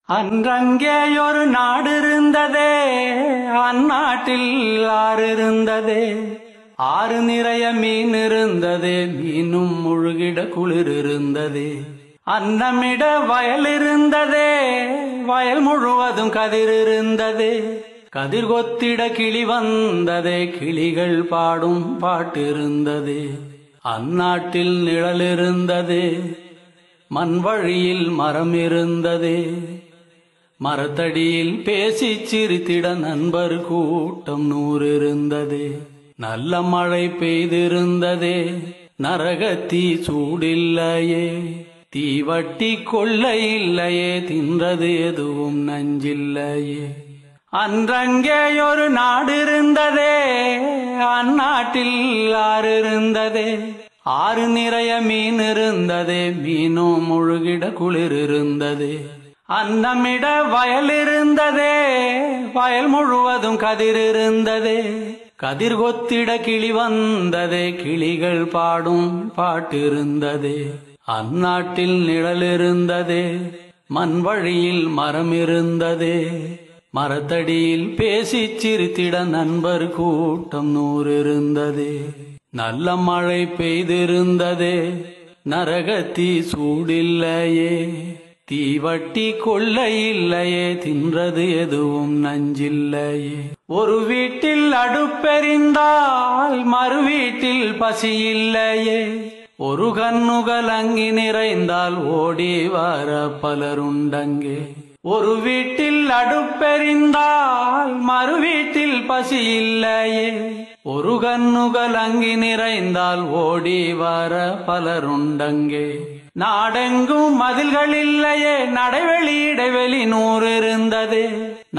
அன்றங்கேயொரு நாடு இருந்ததே, அந்நாட்டில் ஆறு இருந்ததே. ஆறு நிறைய மீன் இருந்ததே, மீனும் முழுகிட குளிர் இருந்ததே. அன்னமிட வயல் இருந்ததே, வயல் முழுவதும் கதிர் இருந்ததே. கதிர் கொத்திட கிளி வந்ததே, கிளிகள் பாடும் பாட்டு இருந்ததே. அந்நாட்டில் நிழல் இருந்ததே, மண் வழியில் மரம் இருந்ததே. மரத்தடியில் பேசி சிரித்திட நண்பர் கூட்டம் 100 இருந்ததே. நல்ல மழை பெய்திருந்ததே, நரகத்தீ சூடில்லையே. தீவட்டி கொள்ளை இல்லையே, தின்றது எதுவும் நஞ்சில்லையே. அன்றங்கேயொரு நாடு இருந்ததே, அந்நாட்டில் ஆறு இருந்ததே. ஆறு நிறைய மீன் இருந்ததே, மீனும் முழுகிட குளிர் இருந்ததே. அன்னமிட வயல் இருந்ததே, வயல் முழுவதும் கதிர் இருந்ததே. கதிர் கொத்திட கிளி வந்ததே, கிளிகள் பாடும் பாட்டு இருந்ததே. அந்நாட்டில் நிழல் இருந்ததே, மண் வழியில் மரம் இருந்ததே. மரத்தடியில் பேசி சிரித்திட நண்பர் கூட்டம் 100 இருந்ததே. நல்ல மழை பெய்திருந்ததே, நரகத்தீ சூடில்லையே. தீவட்டி கொள்ளை இல்லையே, தின்றது எதுவும் நஞ்சில்லையே. ஒரு வீட்டில் அடுப்பெறிந்தால் மறு வீட்டில் பசி இல்லையே. ஒரு கண்ணுகள் அங்கி நிறைந்தால் ஓடி வர பலருண்டங்கே. ஒரு வீட்டில் அடுப்பெறிந்தால் மறு வீட்டில் பசி இல்லையே. ஒரு கண்ணுகள் அங்கி நிறைந்தால் ஓடி வர பலருண்டங்கே. நாடெங்கும் மதில்கள் இல்லையே, நடைவெளி இடைவெளி 100 இருந்ததே.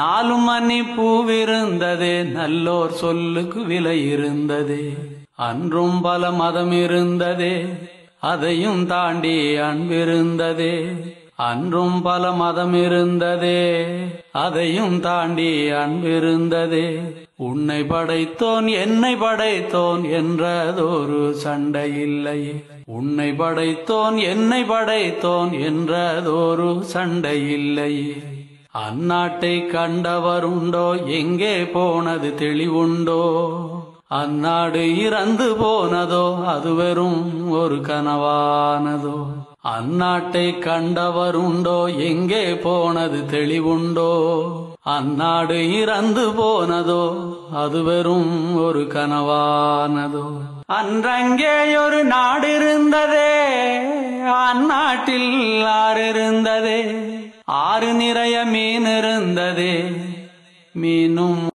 4 மணி பூவிருந்ததே, நல்லோர் சொல்லுக்கு விலை இருந்ததே. அன்றும் பல மதம் இருந்ததே, அதையும் தாண்டி அன்பிருந்ததே. அன்றும் பல மதம் இருந்ததே, அதையும் தாண்டி அன்பிருந்ததே. உன்னை படைத்தோன் என்னை படைத்தோன் என்றதொரு சண்டை இல்லையே. உன்னை படைத்தோன் என்னை படைத்தோன் என்றதொரு சண்டை இல்லையே. அந்நாட்டை கண்டவருண்டோ, எங்கே போனது தெளிவுண்டோ. அந்நாடு இறந்து போனதோ, அது வெறும் ஒரு கனவானதோ. அந்நாட்டை கண்டவருண்டோ, எங்கே போனது தெளிவுண்டோ. அந்நாடு இறந்து போனதோ, அது வெறும் ஒரு கனவானதோ. அன்றங்கேயொரு நாடு இருந்ததே, அந்நாட்டில் ஆறு இருந்ததே. ஆறு நிறைய மீன் இருந்ததே, மீனும்